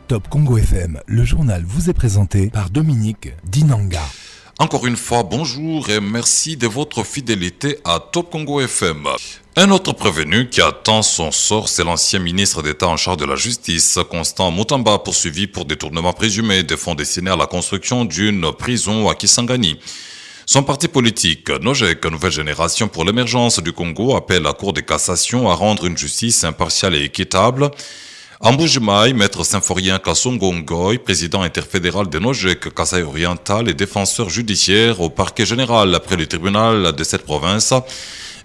Top Congo FM, le journal vous est présenté par Dominique Dinanga. Encore une fois, bonjour et merci de votre fidélité à Top Congo FM. Un autre prévenu qui attend son sort, c'est l'ancien ministre d'État en charge de la justice, Constant Mutamba, poursuivi pour détournement présumé de fonds destinés à la construction d'une prison à Kisangani. Son parti politique, Nojek, Nouvelle Génération pour l'émergence du Congo, appelle la Cour de cassation à rendre une justice impartiale et équitable. En Mbuji-Mayi, maître Symphorien Kassongo Ngoy, président interfédéral de Nojek, Kasaï Oriental et défenseur judiciaire au parquet général après le tribunal de cette province,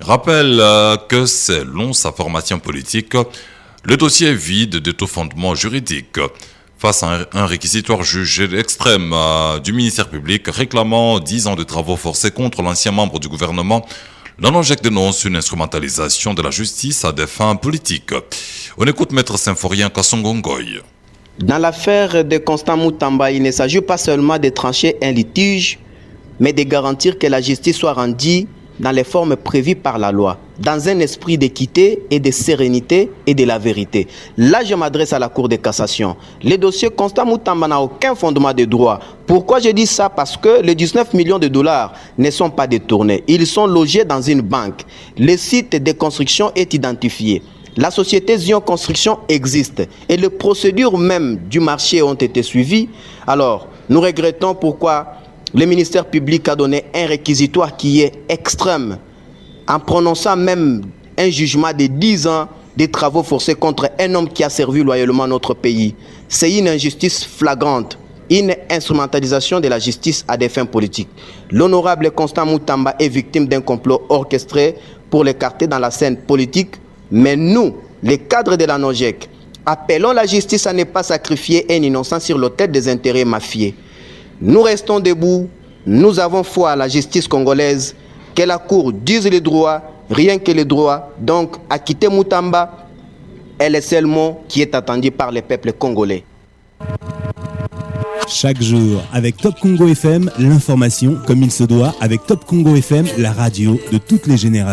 rappelle que selon sa formation politique, le dossier est vide de tout fondement juridique. Face à un réquisitoire jugé extrême du ministère public réclamant 10 ans de travaux forcés contre l'ancien membre du gouvernement, la Nojek dénonce une instrumentalisation de la justice à des fins politiques. On écoute maître Symphorien Kassongo Ngoy. Dans l'affaire de Constant Mutamba, il ne s'agit pas seulement de trancher un litige, mais de garantir que la justice soit rendue dans les formes prévues par la loi, dans un esprit d'équité et de sérénité et de la vérité. Là, je m'adresse à la Cour de cassation. Le dossier Constant Mutamba n'a aucun fondement de droit. Pourquoi je dis ça? Parce que les 19 millions de dollars ne sont pas détournés. Ils sont logés dans une banque. Le site de construction est identifié. La société Zion Construction existe et les procédures même du marché ont été suivies. Alors, nous regrettons pourquoi le ministère public a donné un réquisitoire qui est extrême, en prononçant même un jugement de 10 ans de travaux forcés contre un homme qui a servi loyalement notre pays. C'est une injustice flagrante, une instrumentalisation de la justice à des fins politiques. L'honorable Constant Mutamba est victime d'un complot orchestré pour l'écarter dans la scène politique, mais nous, les cadres de la Nojek, appelons la justice à ne pas sacrifier un innocent sur l'autel des intérêts mafieux. Nous restons debout, nous avons foi à la justice congolaise, que la Cour dise les droits, rien que les droits. Donc, acquitter Mutamba est le seul mot qui est attendu par le peuple congolais. Chaque jour, avec Top Congo FM, l'information comme il se doit, avec Top Congo FM, la radio de toutes les générations.